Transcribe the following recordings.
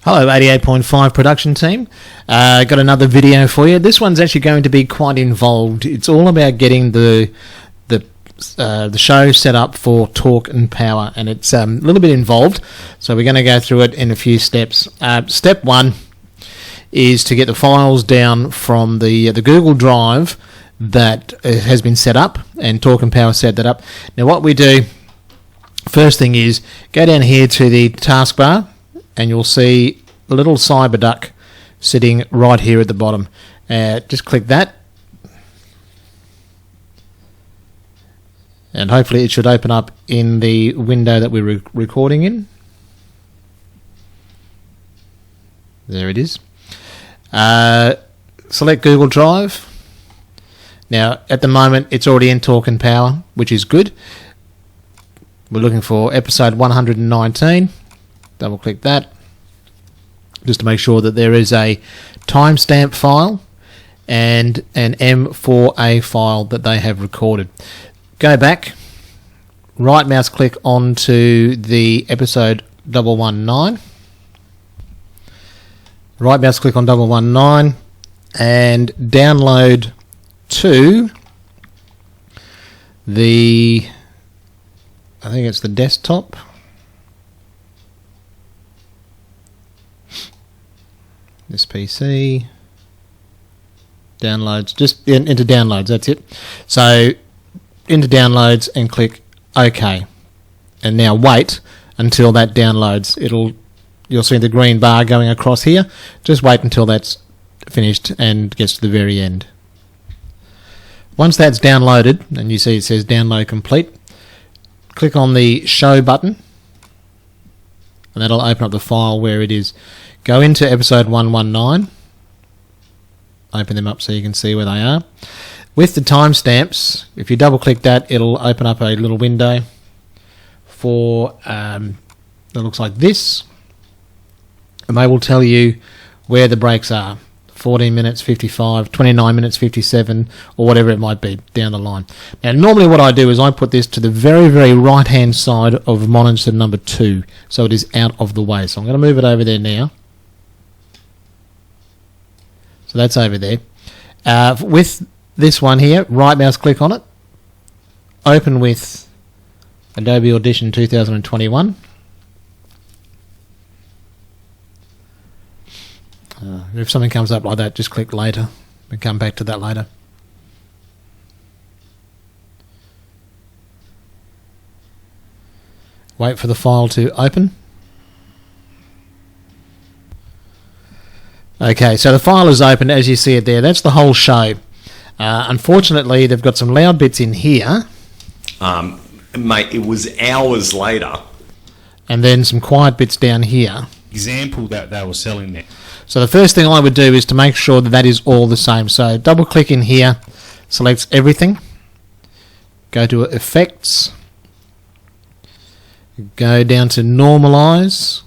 Hello 88.5 production team. Got another video for you. This one's actually going to be quite involved. It's all about getting the show set up for Talk and Power, and it's a little bit involved, so we're going to go through it in a few steps. Step one is to get the files down from the Google Drive that has been set up, and Talk and Power set that up. Now what we do, first thing is go down here to the taskbar, and you'll see a little CyberDuck sitting right here at the bottom. Just click that, and hopefully it should open up in the window that we're recording in. There it is. Select Google Drive. Now at the moment it's already in Talk and Power, which is good. We're looking for episode 119. Double click that just to make sure that there is a timestamp file and an M4A file that they have recorded. Go back, right mouse click onto the episode 119, right mouse click on 119 and download to the, I think it's the desktop. This PC, downloads, just into downloads, that's it. So into downloads and click OK. And now wait until that downloads. You'll see the green bar going across here. Just wait until that's finished and gets to the very end. Once that's downloaded, and you see it says download complete, click on the show button, and that'll open up the file where it is. Go into episode 119, open them up so you can see where they are. With the timestamps, if you double click that, it'll open up a little window for that looks like this, and they will tell you where the breaks are. 14 minutes, 55, 29 minutes, 57, or whatever it might be down the line. Now, normally what I do is I put this to the very, very right-hand side of monitor number 2, so it is out of the way. So I'm going to move it over there now. So that's over there. With this one here, right mouse click on it, open with Adobe Audition 2021. If something comes up like that, just click later and come back to that later. Wait for the file to open. Okay, so the file is open as you see it there. That's the whole show. Unfortunately, they've got some loud bits in here. Mate, it was hours later. And then some quiet bits down here. Example that they were selling there. So the first thing I would do is to make sure that that is all the same. So double click in here, select everything, go to Effects, go down to Normalize,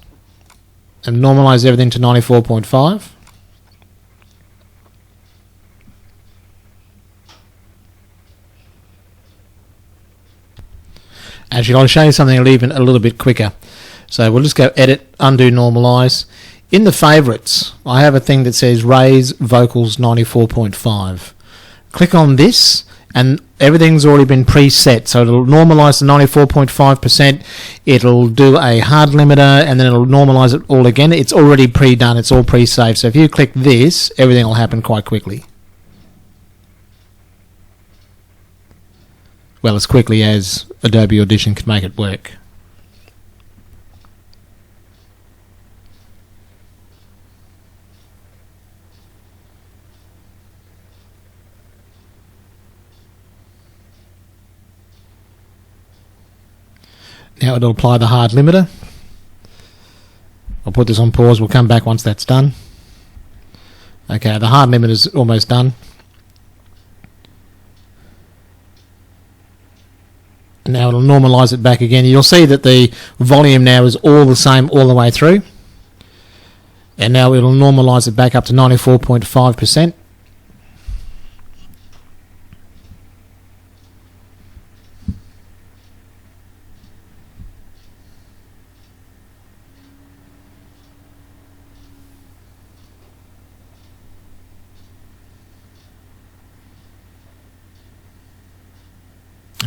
and normalize everything to 94.5. Actually, I'll show you something even a little bit quicker. So we'll just go Edit, Undo, Normalize. In the favorites, I have a thing that says Raise Vocals 94.5. Click on this, and everything's already been preset. So it'll normalize to 94.5%. It'll do a hard limiter, and then it'll normalize it all again. It's already pre-done. It's all pre-saved. So if you click this, everything will happen quite quickly. Well, as quickly as Adobe Audition can make it work. Now it'll apply the hard limiter. I'll put this on pause. We'll come back once that's done. Okay, the hard limiter is almost done. Now it'll normalise it back again. You'll see that the volume now is all the same all the way through. And now it'll normalise it back up to 94.5%.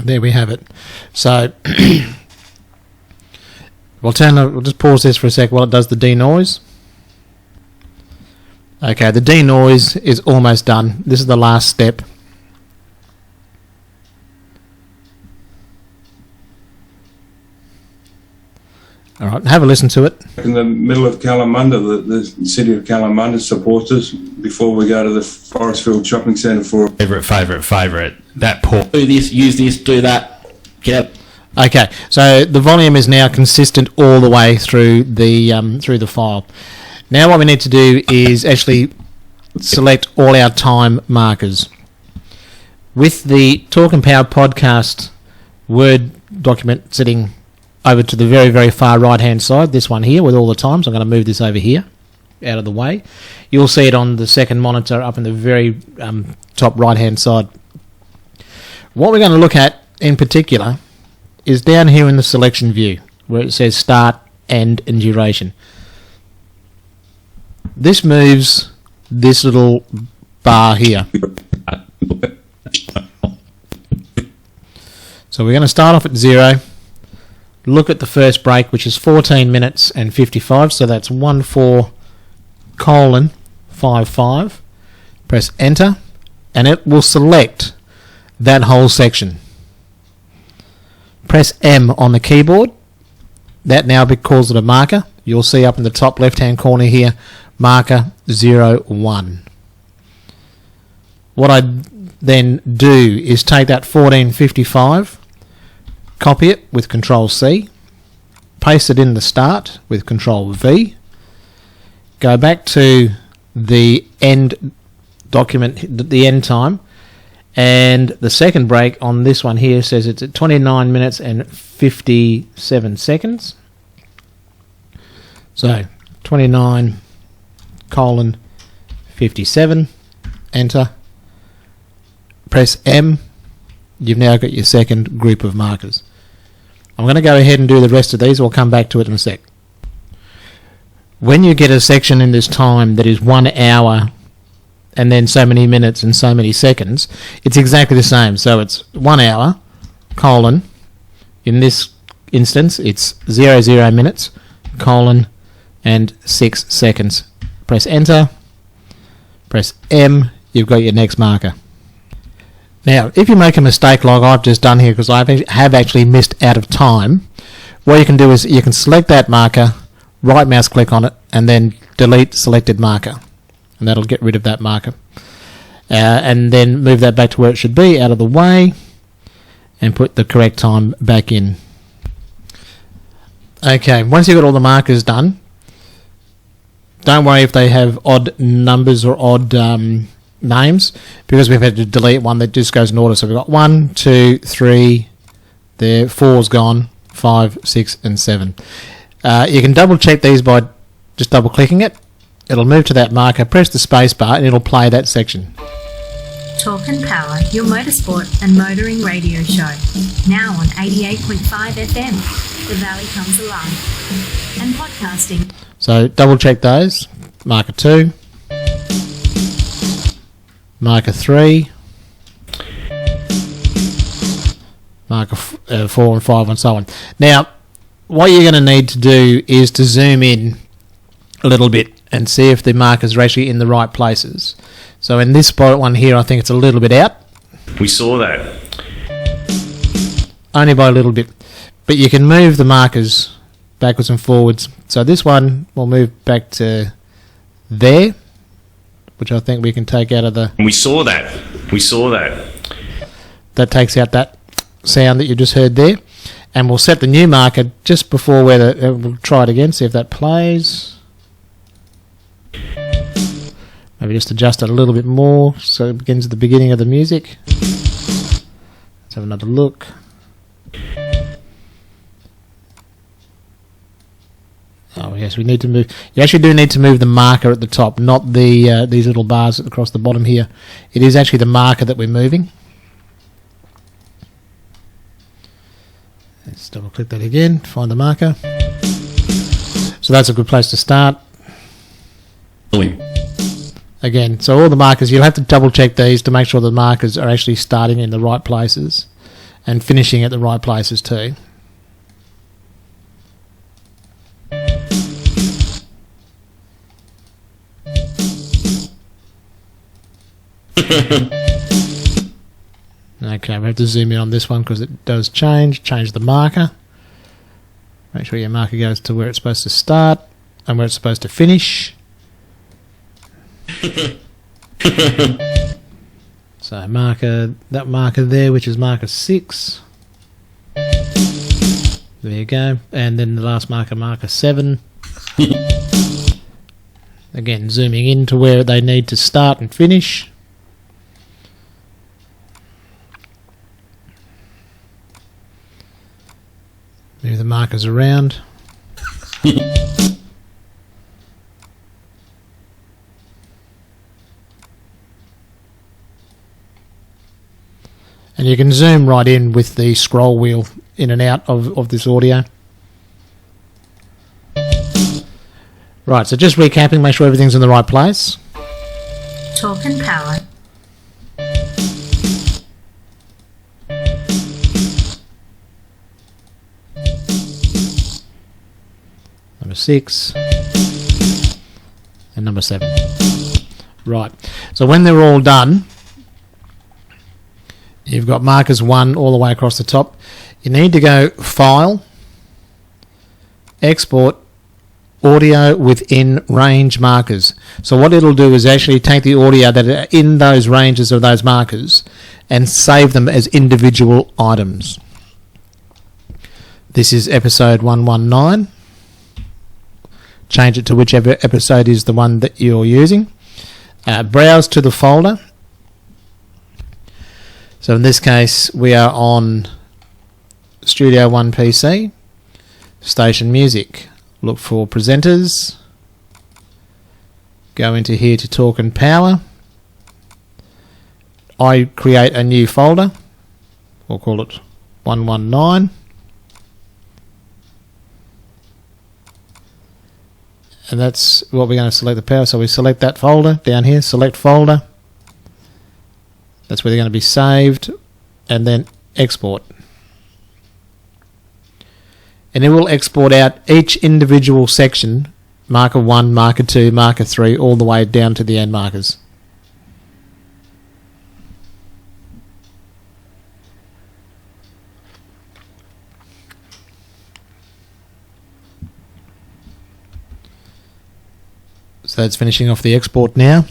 There we have it. So we'll just pause this for a sec while it does the denoise. Okay, the denoise is almost done. This is the last step. All right, have a listen to it. In the middle of Kalamunda, the city of Kalamunda supports us before we go to the Forestfield Shopping Centre for Favourite. That port. Do this, use this, do that. Get up. Okay, so the volume is now consistent all the way through the file. Now what we need to do is actually select all our time markers. With the Talk and Power podcast Word document sitting over to the very, very far right-hand side, this one here with all the times, I'm going to move this over here, out of the way. You'll see it on the second monitor up in the very top right-hand side. What we're going to look at in particular is down here in the selection view, where it says start, end, and duration. This moves this little bar here. So we're going to start off at 0. Look at the first break, which is 14 minutes and 55. So that's 14:55. Press enter, and it will select that whole section. Press M on the keyboard. That now calls it a marker. You'll see up in the top left-hand corner here, marker 01. What I then do is take that 14:55, copy it with Control-C, paste it in the start with Control-V, go back to the end document, the end time, and the second break on this one here says it's at 29 minutes and 57 seconds. So 29:57, enter, press M. You've now got your second group of markers. I'm going to go ahead and do the rest of these. We'll come back to it in a sec. When you get a section in this time that is 1 hour and then so many minutes and so many seconds, it's exactly the same. So it's 1 hour, colon, in this instance it's 00 minutes, colon, and 6 seconds. Press enter, press M, you've got your next marker. Now, if you make a mistake like I've just done here, because I have actually missed out of time, what you can do is you can select that marker, right mouse click on it, and then delete selected marker. And that'll get rid of that marker. And then move that back to where it should be, out of the way, and put the correct time back in. Okay, once you've got all the markers done, don't worry if they have odd numbers or odd names, because we've had to delete one that just goes in order. So we've got 1, 2, 3, there, 4's gone, 5, 6, and 7. You can double check these by just double clicking it. It'll move to that marker, press the space bar, and it'll play that section. Talk and Power, your motorsport and motoring radio show. Now on 88.5 FM, The Valley Comes Alive. And podcasting. So double check those. Marker 2. Marker 3. Marker 4 and 5 and so on. Now, what you're going to need to do is to zoom in a little bit and see if the markers are actually in the right places. So in this spot one here, I think it's a little bit out. We saw that. Only by a little bit. But you can move the markers backwards and forwards. So this one will move back to there, which I think we can take out of the... We saw that. That takes out that sound that you just heard there. And we'll set the new marker just before where we'll try it again, see if that plays. Maybe just adjust it a little bit more so it begins at the beginning of the music. Let's have another look. Oh yes, we need to move. You actually do need to move the marker at the top, not the these little bars across the bottom here. It is actually the marker that we're moving. Let's double click that again, find the marker. So that's a good place to start. Again, so all the markers, you'll have to double check these to make sure the markers are actually starting in the right places. and finishing at the right places too. Okay, we have to zoom in on this one because it does change. Change the marker. Make sure your marker goes to where it's supposed to start and where it's supposed to finish. So that marker there, which is marker 6. There you go. And then the last marker, marker 7. Again, zooming in to where they need to start and finish. Move the markers around. And you can zoom right in with the scroll wheel in and out of this audio. Right, so just recapping, make sure everything's in the right place. Talk and Power. Number 6 and number 7. Right, so when they're all done, you've got markers 1 all the way across the top. You need to go File, Export, Audio within range markers. So what it'll do is actually take the audio that are in those ranges of those markers and save them as individual items. This is episode 119. Change it to whichever episode is the one that you're using. Browse to the folder. So in this case, we are on Studio One PC, Station Music. Look for presenters. Go into here to Talk and Power. I create a new folder. We'll call it 119. And that's what we're going to select the power. So we select that folder down here, select folder. That's where they're going to be saved, and then export. And it will export out each individual section, marker 1, marker 2, marker 3, all the way down to the end markers. So that's finishing off the export now.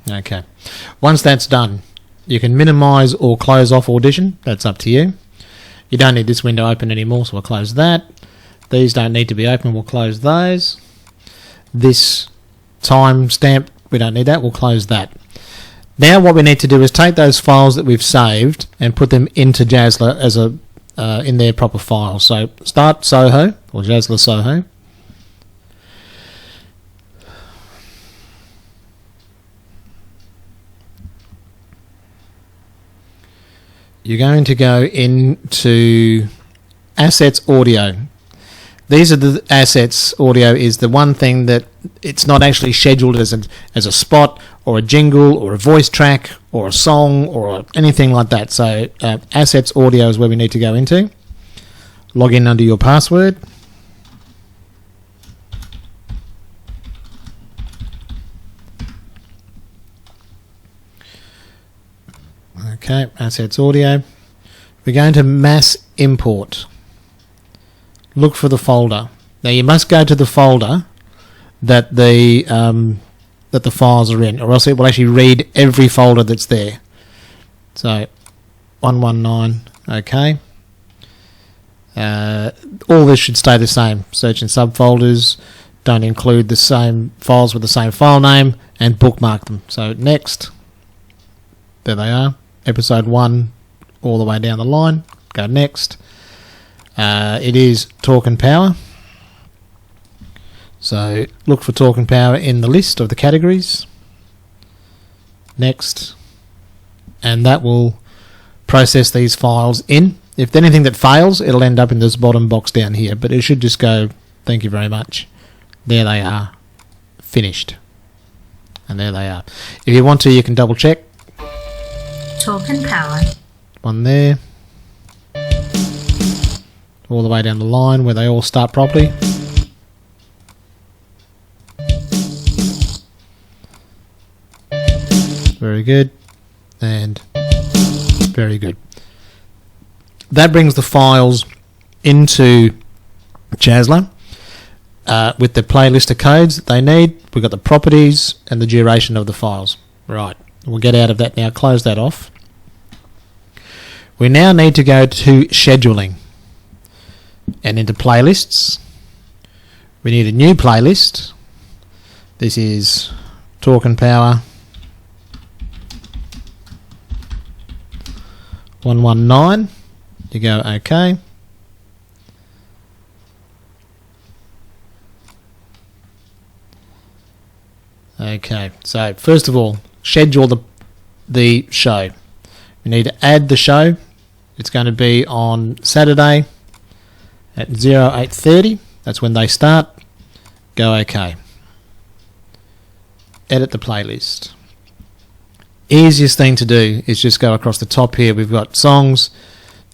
Okay. Once that's done, you can minimize or close off Audition. That's up to you. You don't need this window open anymore, so we'll close that. These don't need to be open, we'll close those. This timestamp, we don't need that, we'll close that. Now what we need to do is take those files that we've saved and put them into Jazzler as in their proper files. So start Soho, or Jazzler Soho. You're going to go into Assets Audio. These are the assets. Audio is the one thing that it's not actually scheduled as a spot or a jingle or a voice track or a song or anything like that. So Assets Audio is where we need to go into. Log in under your password. Okay, Assets Audio. We're going to Mass Import. Look for the folder. Now you must go to the folder that the files are in, or else it will actually read every folder that's there. So 119. Okay. All this should stay the same. Search in subfolders. Don't include the same files with the same file name, and bookmark them. So next. There they are. Episode 1 all the way down the line. Go next. It is Talk and Power. So look for Talk and Power in the list of the categories. Next. And that will process these files in. If there's anything that fails, it'll end up in this bottom box down here, but it should just go, thank you very much. There they are. finished. And there they are. If you want to, you can double check. Talk and Power. One there. All the way down the line where they all start properly. Very good. And very good. That brings the files into Jazzler with the playlist of codes that they need. We've got the properties and the duration of the files. Right. We'll get out of that now. Close that off. We now need to go to scheduling and into playlists. We need a new playlist. This is Talk and Power 119. You go OK. Okay, so first of all, schedule the show. We need to add the show. It's going to be on Saturday at 08:30. That's when they start. Go OK. Edit the playlist. Easiest thing to do is just go across the top here. We've got songs,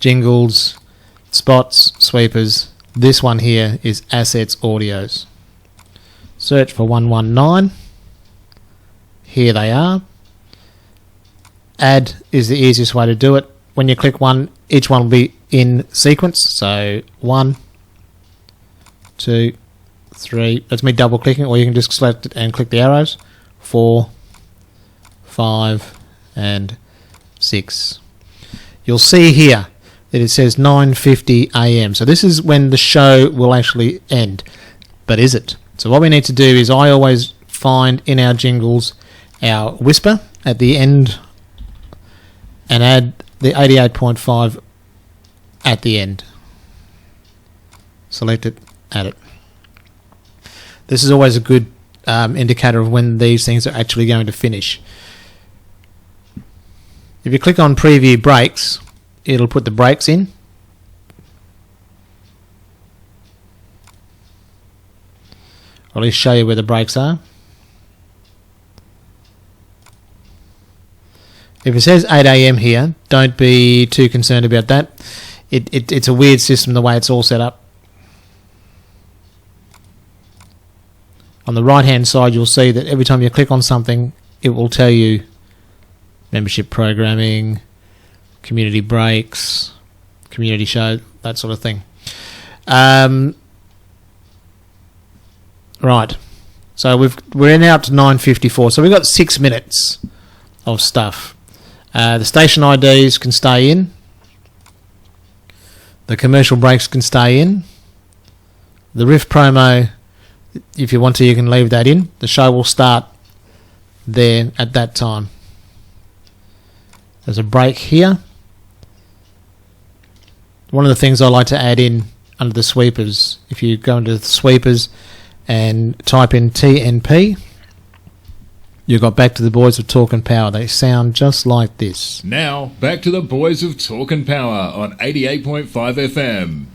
jingles, spots, sweepers. This one here is assets, audios. Search for 119. Here they are. Add is the easiest way to do it. When you click one, each one will be in sequence. So 1, 2, 3. That's me double clicking, or you can just select it and click the arrows. 4, 5, and 6. You'll see here that it says 9:50 a.m. So this is when the show will actually end. But is it? So what we need to do is I always find in our jingles our whisper at the end and add the 88.5 at the end. Select it, add it. This is always a good indicator of when these things are actually going to finish. If you click on preview breaks, it'll put the breaks in. Or at least show you where the breaks are. If it says 8 a.m. here, don't be too concerned about that. It's a weird system the way it's all set up. On the right hand side you'll see that every time you click on something it will tell you membership programming, community breaks, community show, that sort of thing. Right, so we're now up to 9:54, so we've got 6 minutes of stuff. The station IDs can stay in. The commercial breaks can stay in. The riff promo, if you want to, you can leave that in. The show will start there at that time. There's a break here. One of the things I like to add in under the sweepers, if you go into the sweepers and type in TNP, you got Back to the Boys of Talk and Power. They sound just like this. Now, back to the Boys of Talk and Power on 88.5 FM.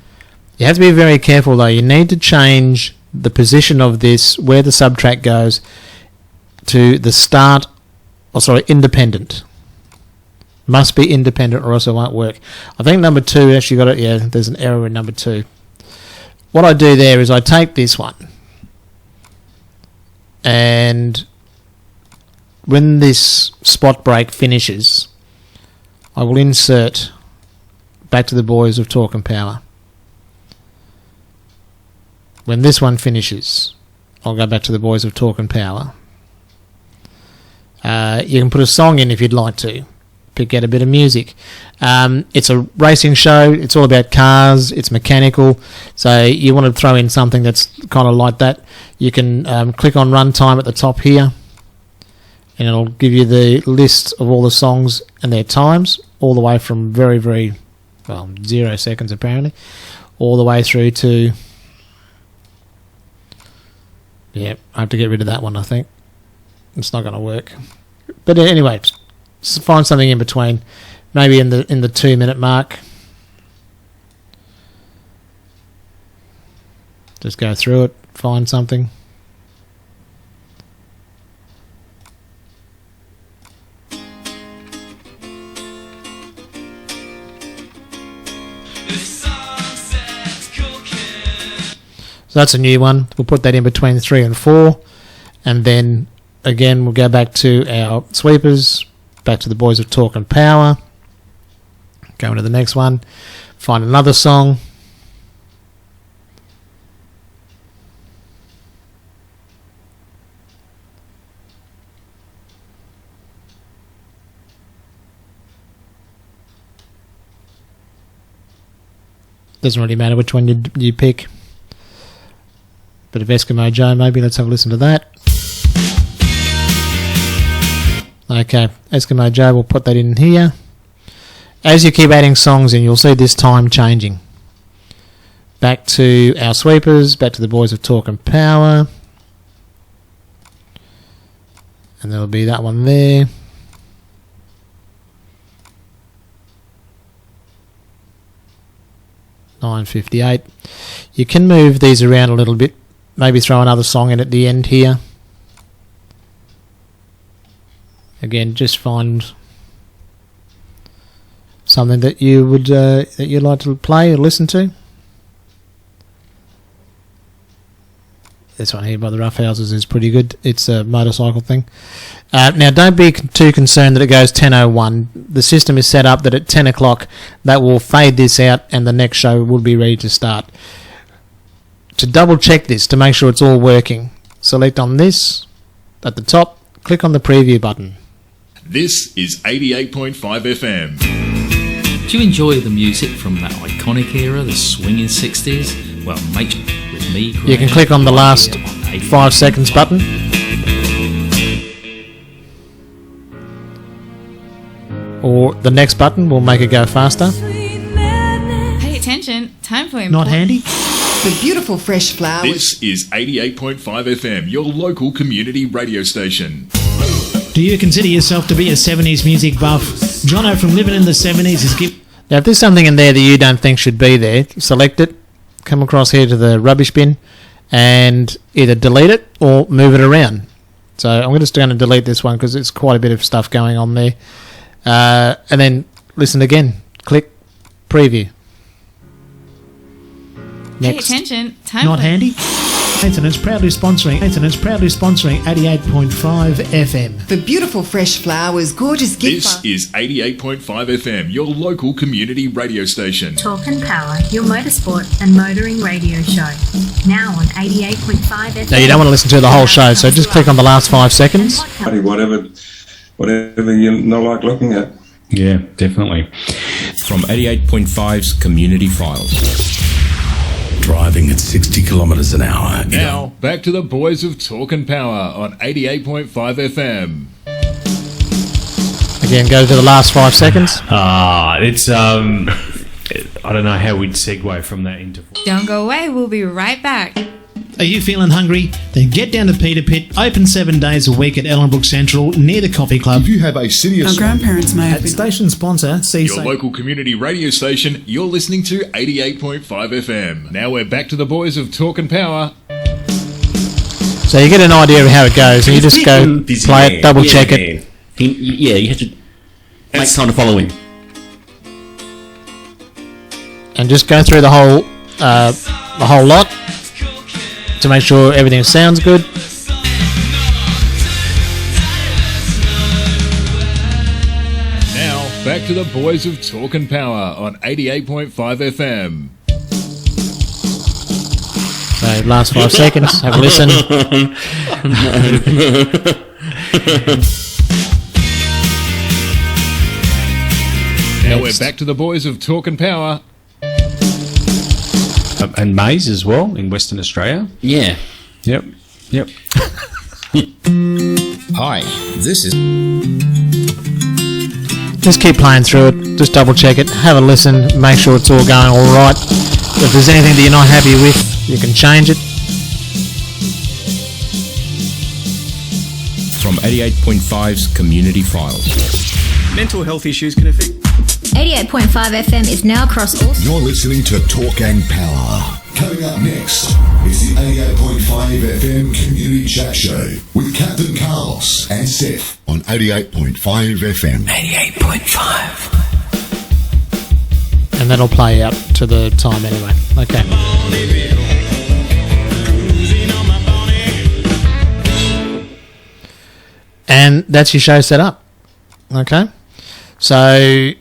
You have to be very careful though. You need to change the position of this, where the subtrack goes, to the start, independent. Must be independent or else it won't work. I think number 2 actually got it. Yeah, there's an error in number 2. What I do there is I take this one and when this spot break finishes, I will insert Back to the Boys of Talk and Power. When this one finishes, I'll go back to the Boys of Talk and Power. You can put a song in if you'd like to. Pick out a bit of music. It's a racing show. It's all about cars. It's mechanical. So you want to throw in something that's kind of like that. You can click on Run Time at the top here, and it'll give you the list of all the songs and their times, all the way from very, very, 0 seconds apparently, all the way through to... Yeah, I have to get rid of that one, I think. It's not going to work. But anyway, find something in between, maybe in the 2-minute mark. Just go through it, find something. So that's a new one. We'll put that in between 3 and 4. And then, again, we'll go back to our sweepers, back to the Boys of Talk and Power. Go into the next one. Find another song. Doesn't really matter which one you pick. Bit of Eskimo Joe, maybe. Let's have a listen to that. Okay, Eskimo Joe, we'll put that in here. As you keep adding songs in, you'll see this time changing. Back to our sweepers, back to the Boys of Talk and Power. And there'll be that one there. $9.58. You can move these around a little bit. Maybe throw another song in at the end here. Again, just find something that you would that you'd like to play or listen to. This one here by the Roughhouses is pretty good. It's a motorcycle thing. Now, don't be too concerned that it goes 10:01. The system is set up that at 10 o'clock that will fade this out and the next show will be ready to start. To double check this, to make sure it's all working, select on this at the top, click on the preview button. This is 88.5 FM. Do you enjoy the music from that iconic era, the swinging 60s? Well, make with me. You can click on the last 5 seconds button. Or the next button will make it go faster. Pay attention, time for Not handy? The beautiful fresh flowers. This is 88.5 FM, your local community radio station. Do you consider yourself to be a 70s music buff? Jono from Living in the 70s is Now, if there's something in there that you don't think should be there, select it, come across here to the rubbish bin, and either delete it or move it around. So I'm just going to delete this one because it's quite a bit of stuff going on there. And then listen again. Click preview. Next. Pay attention, time Not for handy? Maintenance proudly sponsoring 88.5 FM. The beautiful fresh flowers, gorgeous gift. This is 88.5 FM, your local community radio station. Talk and Power, your motorsport and motoring radio show. Now on 88.5 FM. Now, you don't want to listen to the whole show, so just click on the last 5 seconds. Whatever you not like looking at. Yeah, definitely. From 88.5's Community Files. Driving at 60 kilometres an hour. Now, back to the Boys of Talk and Power on 88.5 FM. Again, go to the last 5 seconds. It's I don't know how we'd segue from that into. Don't go away, we'll be right back. Are you feeling hungry? Then get down to Peter Pit, open 7 days a week at Ellenbrook Central near the Coffee Club. If you have a serious... Our grandparents may have At been... station sponsor, Your local community radio station, you're listening to 88.5 FM. Now we're back to the Boys of Talk and Power. So you get an idea of how it goes, and you just go play it, double check it. Yeah, you have to make time to follow him. And just go through the whole lot to make sure everything sounds good. Now, back to the Boys of Talk and Power on 88.5 FM. So, last 5 seconds, have a listen. Now we're back to the Boys of Talk and Power. And maize as well in Western Australia. Yeah. Yep. Hi, this is... Just keep playing through it, just double check it, have a listen, make sure it's all going alright. If there's anything that you're not happy with, you can change it. From 88.5's Community Files. Mental health issues can affect... 88.5 FM is now across all... You're listening to Talk and Power. Coming up next is the 88.5 FM Community Chat Show with Captain Carlos and Seth on 88.5 FM. 88.5. And that'll play out to the time anyway. Okay. And that's your show set up. Okay? So,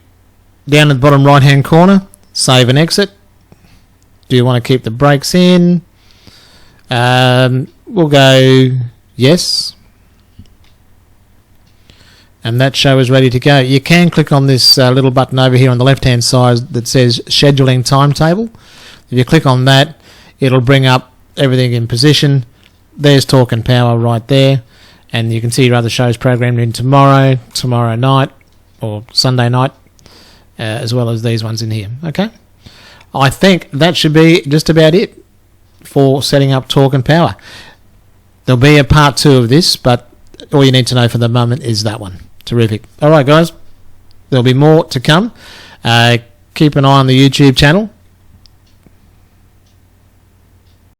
down at the bottom right-hand corner, save and exit. Do you want to keep the brakes in? We'll go yes. And that show is ready to go. You can click on this little button over here on the left-hand side that says Scheduling Timetable. If you click on that, it'll bring up everything in position. There's Talk and Power right there. And you can see your other shows programmed in tomorrow night, or Sunday night, as well as these ones in here. Okay? I think that should be just about it for setting up Talk and Power. There'll be a part 2 of this, but all you need to know for the moment is that one. Terrific. All right, guys. There'll be more to come. Keep an eye on the YouTube channel.